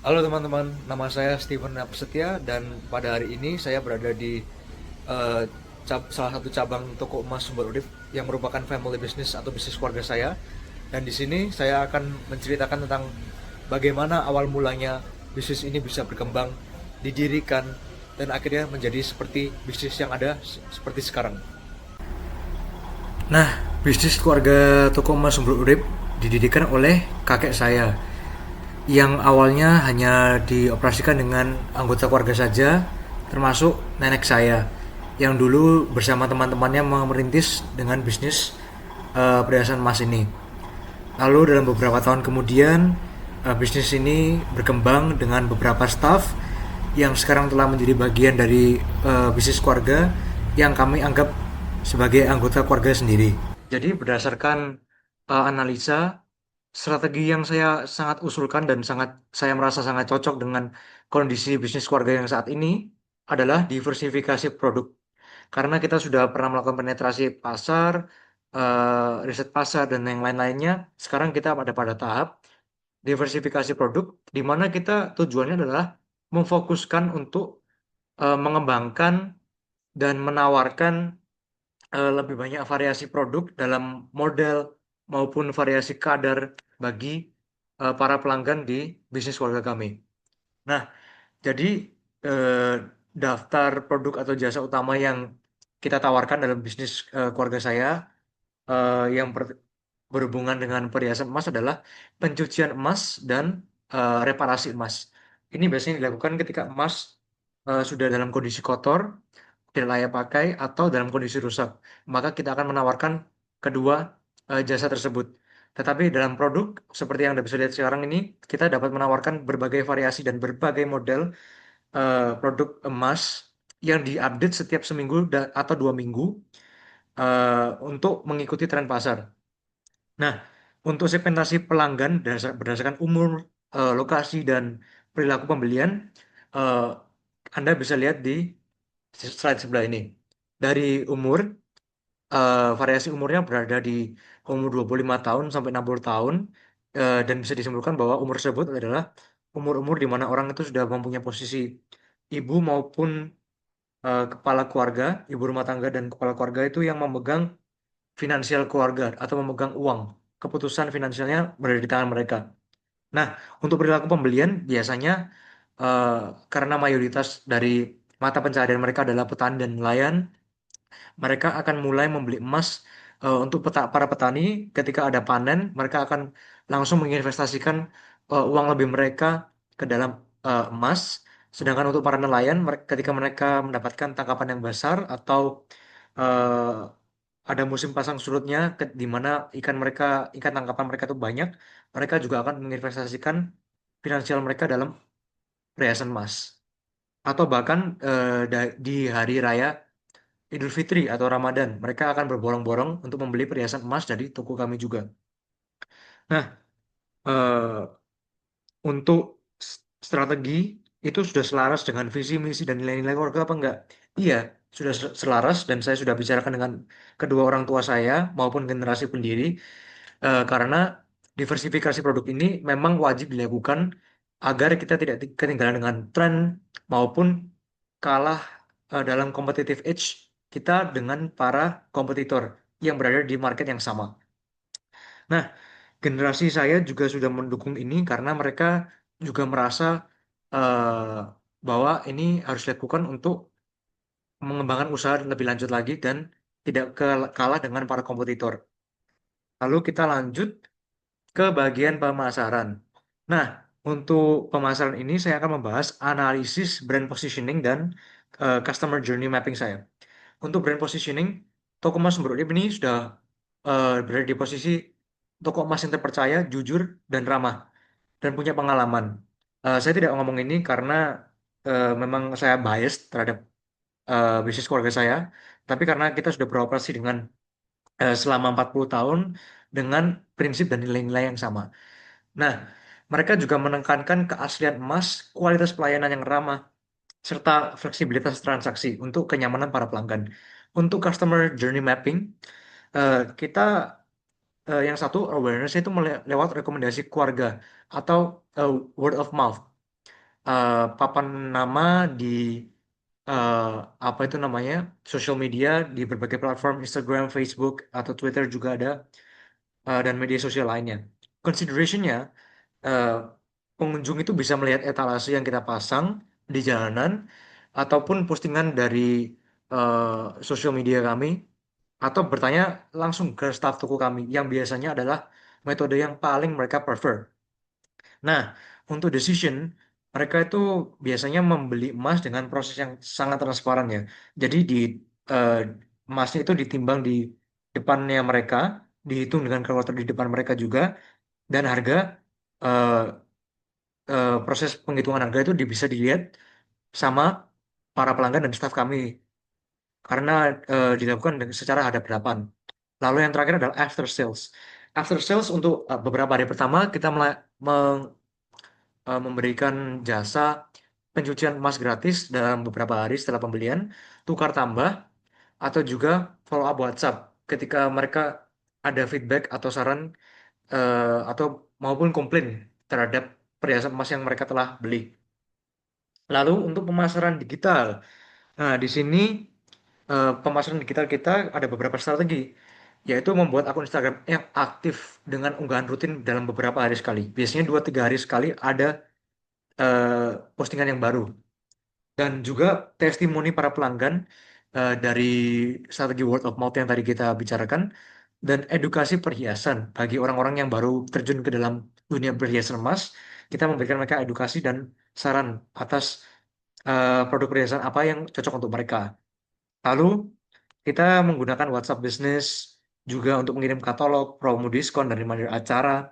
Halo teman-teman, nama saya Steven Apesetia dan pada hari ini saya berada di eh, salah satu cabang toko emas Sumber Urip yang merupakan family business atau bisnis keluarga saya. Dan di sini saya akan menceritakan tentang bagaimana awal mulanya bisnis ini bisa berkembang, didirikan, dan akhirnya menjadi seperti bisnis yang ada seperti sekarang. Nah, bisnis keluarga toko emas Sumber Urip didirikan oleh kakek saya yang awalnya hanya dioperasikan dengan anggota keluarga saja, termasuk nenek saya yang dulu bersama teman-temannya merintis dengan bisnis perhiasan emas ini. Lalu dalam beberapa tahun kemudian bisnis ini berkembang dengan beberapa staff yang sekarang telah menjadi bagian dari bisnis keluarga yang kami anggap sebagai anggota keluarga sendiri. Jadi berdasarkan analisa strategi yang saya sangat usulkan dan saya merasa sangat cocok dengan kondisi bisnis keluarga yang saat ini adalah diversifikasi produk. Karena kita sudah pernah melakukan penetrasi pasar, riset pasar dan yang lain-lainnya. Sekarang kita ada pada tahap diversifikasi produk di mana kita tujuannya adalah memfokuskan untuk mengembangkan dan menawarkan lebih banyak variasi produk dalam model maupun variasi kadar bagi para pelanggan di bisnis keluarga kami. Nah, jadi eh, daftar produk atau jasa utama yang kita tawarkan dalam bisnis keluarga saya yang berhubungan dengan perhiasan emas adalah pencucian emas dan reparasi emas. Ini biasanya dilakukan ketika emas sudah dalam kondisi kotor, tidak layak pakai, atau dalam kondisi rusak. Maka kita akan menawarkan kedua jasa tersebut. Tetapi dalam produk, seperti yang Anda bisa lihat sekarang ini, kita dapat menawarkan berbagai variasi dan berbagai model produk emas yang diupdate setiap seminggu atau 2 minggu untuk mengikuti tren pasar. Nah, untuk segmentasi pelanggan berdasarkan umur, lokasi, dan perilaku pembelian, eh, Anda bisa lihat di slide sebelah ini. Dari umur, variasi umurnya berada di umur 25 tahun sampai 60 tahun, dan bisa disimpulkan bahwa umur tersebut adalah umur-umur di mana orang itu sudah mempunyai posisi ibu maupun kepala keluarga, ibu rumah tangga dan kepala keluarga itu yang memegang finansial keluarga atau memegang uang. Keputusan finansialnya berada di tangan mereka. Nah, untuk perilaku pembelian biasanya eh, karena mayoritas dari mata pencaharian mereka adalah petani dan nelayan, mereka akan mulai membeli emas untuk para petani ketika ada panen, mereka akan langsung menginvestasikan uang lebih mereka ke dalam emas. Sedangkan untuk para nelayan, ketika mereka mendapatkan tangkapan yang besar atau eh, ada musim pasang surutnya di mana ikan tangkapan mereka itu banyak, mereka juga akan menginvestasikan finansial mereka dalam perhiasan emas. Atau bahkan di hari raya Idul Fitri atau Ramadan, mereka akan berborong-borong untuk membeli perhiasan emas dari toko kami juga. Nah, untuk strategi itu sudah selaras dengan visi misi dan nilai-nilai keluarga apa enggak? Iya, sudah selaras dan saya sudah bicarakan dengan kedua orang tua saya maupun generasi pendiri karena diversifikasi produk ini memang wajib dilakukan agar kita tidak ketinggalan dengan tren maupun kalah dalam competitive edge kita dengan para kompetitor yang berada di market yang sama. Nah, generasi saya juga sudah mendukung ini karena mereka juga merasa eh, bahwa ini harus dilakukan untuk mengembangkan usaha lebih lanjut lagi dan tidak kalah dengan para kompetitor. Lalu kita lanjut ke bagian pemasaran. Nah, untuk pemasaran ini saya akan membahas analisis brand positioning dan customer journey mapping saya. Untuk brand positioning, toko emas Sumber Urip ini sudah berada di posisi toko emas yang terpercaya, jujur, dan ramah, dan punya pengalaman. Saya tidak ngomong ini karena memang saya bias terhadap bisnis keluarga saya, tapi karena kita sudah beroperasi dengan selama 40 tahun dengan prinsip dan nilai-nilai yang sama. Nah, mereka juga menekankan keaslian emas, kualitas pelayanan yang ramah, serta fleksibilitas transaksi untuk kenyamanan para pelanggan. Untuk customer journey mapping, kita yang satu awareness itu lewat rekomendasi keluarga atau word of mouth. papan nama di eh, apa itu namanya social media di berbagai platform Instagram, Facebook atau Twitter juga ada dan media sosial lainnya. Considerationnya eh, pengunjung itu bisa melihat etalase yang kita pasang di jalanan ataupun postingan dari sosial media kami atau bertanya langsung ke staf toko kami yang biasanya adalah metode yang paling mereka prefer. Nah, untuk decision, mereka itu biasanya membeli emas dengan proses yang sangat transparan ya. Jadi eh, emasnya itu ditimbang di depannya mereka, dihitung dengan kalkulator di depan mereka juga, dan harga eh, proses penghitungan harga itu bisa dilihat sama para pelanggan dan staf kami karena dilakukan secara hadap-hadapan. Lalu yang terakhir adalah after sales. After sales untuk beberapa hari pertama kita memberikan jasa pencucian emas gratis dalam beberapa hari setelah pembelian, tukar tambah, atau juga follow up WhatsApp ketika mereka ada feedback atau saran atau maupun komplain terhadap perhiasan emas yang mereka telah beli. Lalu untuk pemasaran digital, nah di sini pemasaran digital kita ada beberapa strategi, yaitu membuat akun Instagram yang aktif dengan unggahan rutin dalam beberapa hari sekali. Biasanya 2-3 hari sekali ada postingan yang baru. Dan juga testimoni para pelanggan dari strategi word of mouth yang tadi kita bicarakan, dan edukasi perhiasan bagi orang-orang yang baru terjun ke dalam dunia perhiasan emas, kita memberikan mereka edukasi dan saran atas produk perhiasan apa yang cocok untuk mereka. Lalu kita menggunakan WhatsApp Business juga untuk mengirim katalog, promo diskon, dan reminder acara.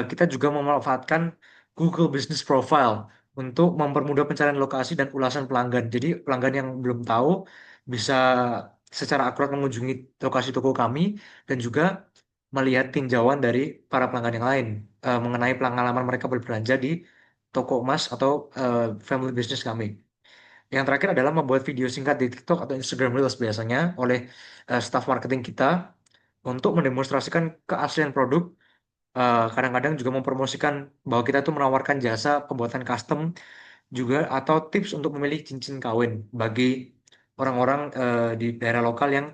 Kita juga memanfaatkan Google Business Profile untuk mempermudah pencarian lokasi dan ulasan pelanggan. Jadi pelanggan yang belum tahu bisa secara akurat mengunjungi lokasi toko kami dan juga melihat tinjauan dari para pelanggan yang lain mengenai pengalaman mereka berbelanja di toko emas atau family business kami. Yang terakhir adalah membuat video singkat di TikTok atau Instagram Reels biasanya oleh staff marketing kita untuk mendemonstrasikan keaslian produk, kadang-kadang juga mempromosikan bahwa kita tuh menawarkan jasa pembuatan custom juga atau tips untuk memilih cincin kawin bagi orang-orang di daerah lokal yang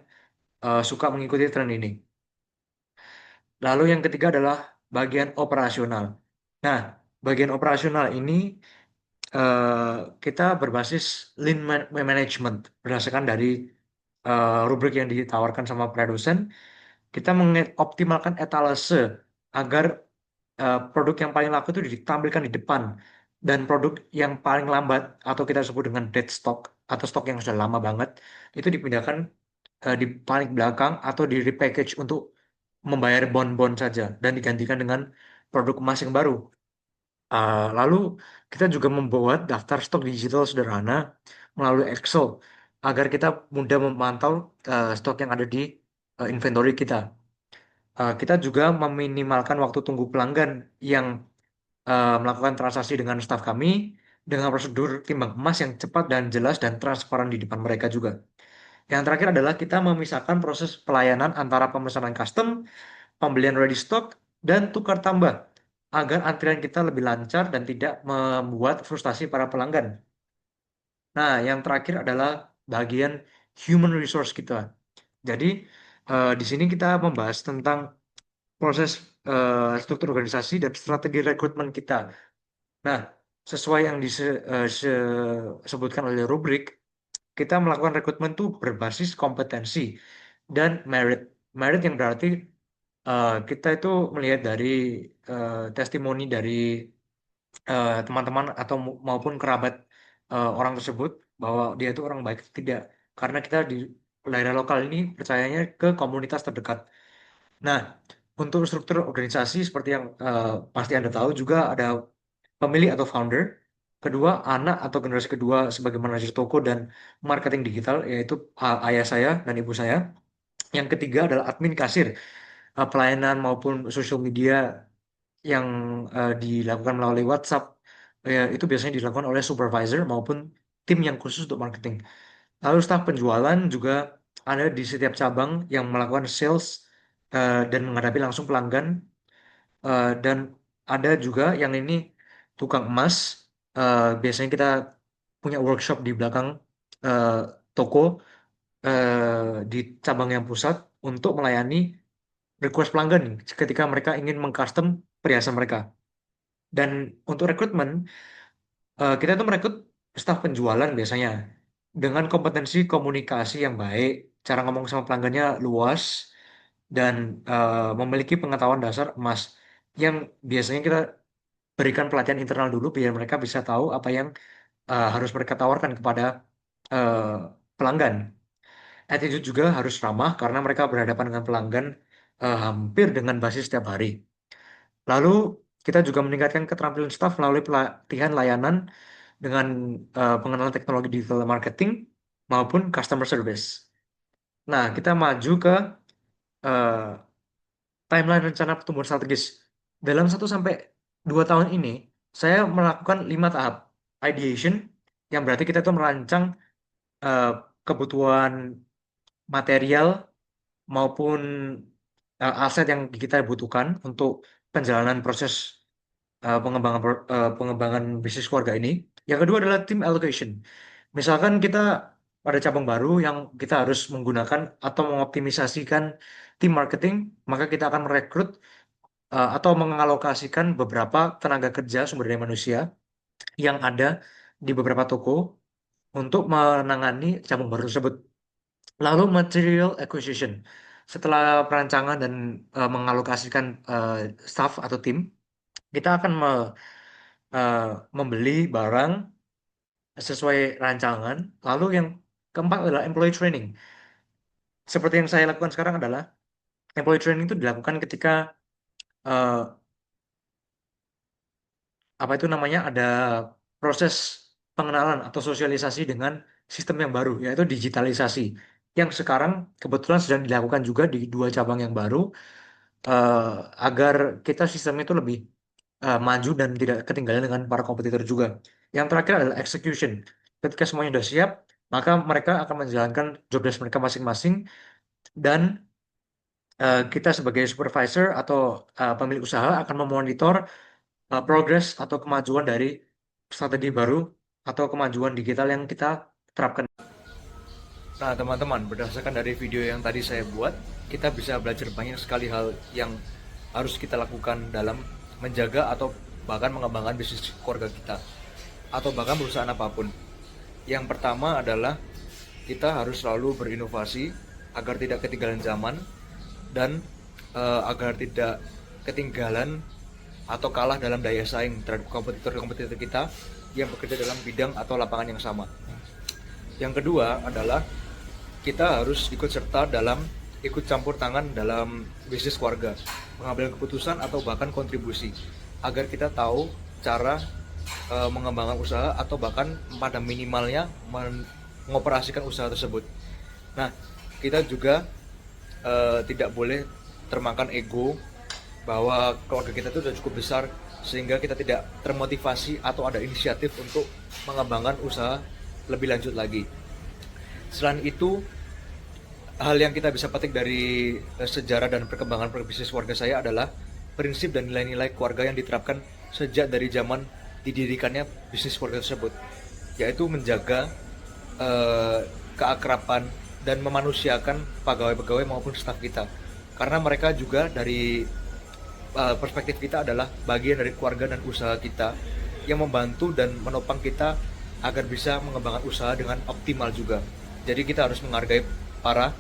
suka mengikuti tren ini. Lalu yang ketiga adalah bagian operasional. Nah, bagian operasional ini kita berbasis lean management berdasarkan dari rubrik yang ditawarkan sama produsen. Kita mengoptimalkan etalase agar produk yang paling laku itu ditampilkan di depan dan produk yang paling lambat atau kita sebut dengan dead stock atau stok yang sudah lama banget itu dipindahkan di paling belakang atau di repackage untuk membayar bon-bon saja dan digantikan dengan produk emas yang baru. Lalu kita juga membuat daftar stok digital sederhana melalui Excel agar kita mudah memantau stok yang ada di inventory kita. Kita juga meminimalkan waktu tunggu pelanggan yang melakukan transaksi dengan staf kami dengan prosedur timbang emas yang cepat dan jelas dan transparan di depan mereka juga. Yang terakhir adalah kita memisahkan proses pelayanan antara pemesanan custom, pembelian ready stock, dan tukar tambah agar antrian kita lebih lancar dan tidak membuat frustasi para pelanggan. Nah, yang terakhir adalah bagian human resource kita. Jadi, di sini kita membahas tentang proses struktur organisasi dan strategi rekrutmen kita. Nah, sesuai yang disebutkan oleh rubrik, kita melakukan rekrutmen itu berbasis kompetensi dan merit. Merit yang berarti kita itu melihat dari testimoni dari teman-teman atau maupun kerabat orang tersebut bahwa dia itu orang baik atau tidak. Karena kita di daerah lokal ini percayanya ke komunitas terdekat. Nah, untuk struktur organisasi seperti yang pasti Anda tahu juga ada pemilik atau founder, kedua anak atau generasi kedua sebagai manajer toko dan marketing digital yaitu ayah saya dan ibu saya. Yang ketiga adalah admin kasir, pelayanan maupun social media yang dilakukan melalui WhatsApp. Itu biasanya dilakukan oleh supervisor maupun tim yang khusus untuk marketing. Lalu staf penjualan juga ada di setiap cabang yang melakukan sales dan menghadapi langsung pelanggan. Dan ada juga yang ini tukang emas biasanya kita punya workshop di belakang eh, toko di cabang yang pusat untuk melayani request pelanggan nih, ketika mereka ingin mengcustom perhiasan mereka. Dan untuk rekrutmen, kita tuh merekrut staf penjualan biasanya dengan kompetensi komunikasi yang baik, cara ngomong sama pelanggannya luas, dan memiliki pengetahuan dasar emas yang biasanya kita berikan pelatihan internal dulu biar mereka bisa tahu apa yang harus mereka tawarkan kepada eh, pelanggan. Attitude juga harus ramah karena mereka berhadapan dengan pelanggan hampir dengan basis setiap hari. Lalu kita juga meningkatkan keterampilan staf melalui pelatihan layanan dengan pengenalan teknologi digital marketing maupun customer service. Nah, kita maju ke eh, timeline rencana pertumbuhan strategis. Dalam 1 sampai 2 tahun ini, saya melakukan 5 tahap ideation, yang berarti kita tuh merancang eh, kebutuhan material maupun aset yang kita butuhkan untuk penjalanan proses pengembangan bisnis keluarga ini. Yang kedua adalah team allocation. Misalkan kita ada cabang baru yang kita harus menggunakan atau mengoptimisasikan tim marketing, maka kita akan merekrut atau mengalokasikan beberapa tenaga kerja sumber daya manusia yang ada di beberapa toko untuk menangani cabang baru tersebut. Lalu material acquisition. Setelah perancangan dan mengalokasikan staff atau tim, kita akan eh, membeli barang sesuai rancangan. Lalu yang keempat adalah employee training. Seperti yang saya lakukan sekarang adalah employee training itu dilakukan ketika eh, apa itu namanya, ada proses pengenalan atau sosialisasi dengan sistem yang baru, yaitu digitalisasi, yang sekarang kebetulan sedang dilakukan juga di 2 cabang yang baru, eh, agar kita sistemnya itu lebih maju dan tidak ketinggalan dengan para kompetitor juga. Yang terakhir adalah execution. Ketika semuanya sudah siap, maka mereka akan menjalankan job desk mereka masing-masing, dan kita sebagai supervisor atau pemilik usaha akan memonitor progres atau kemajuan dari strategi baru atau kemajuan digital yang kita terapkan. Nah, teman-teman, berdasarkan dari video yang tadi saya buat, kita bisa belajar banyak sekali hal yang harus kita lakukan dalam menjaga atau bahkan mengembangkan bisnis keluarga kita, atau bahkan perusahaan apapun. Yang pertama adalah kita harus selalu berinovasi agar tidak ketinggalan zaman, dan agar tidak ketinggalan atau kalah dalam daya saing terhadap kompetitor-kompetitor kita yang bekerja dalam bidang atau lapangan yang sama. Yang kedua adalah kita harus ikut serta dalam ikut campur tangan dalam bisnis keluarga, pengambilan keputusan atau bahkan kontribusi, agar kita tahu cara mengembangkan usaha atau bahkan pada minimalnya mengoperasikan usaha tersebut. Nah, kita juga tidak boleh termakan ego bahwa keluarga kita itu sudah cukup besar sehingga kita tidak termotivasi atau ada inisiatif untuk mengembangkan usaha lebih lanjut lagi. Selain itu, hal yang kita bisa petik dari sejarah dan perkembangan berbisnis keluarga saya adalah prinsip dan nilai-nilai keluarga yang diterapkan sejak dari zaman didirikannya bisnis keluarga tersebut, yaitu menjaga keakraban dan memanusiakan pegawai-pegawai maupun staf kita, karena mereka juga dari perspektif kita adalah bagian dari keluarga dan usaha kita yang membantu dan menopang kita agar bisa mengembangkan usaha dengan optimal juga. Jadi kita harus menghargai para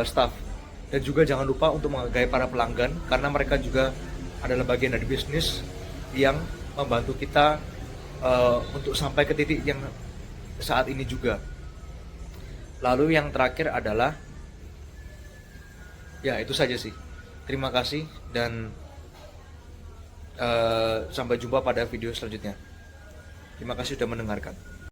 staff, dan juga jangan lupa untuk menghargai para pelanggan karena mereka juga adalah bagian dari bisnis yang membantu kita untuk sampai ke titik yang saat ini juga. Lalu yang terakhir adalah, ya itu saja sih. Terima kasih dan sampai jumpa pada video selanjutnya. Terima kasih sudah mendengarkan.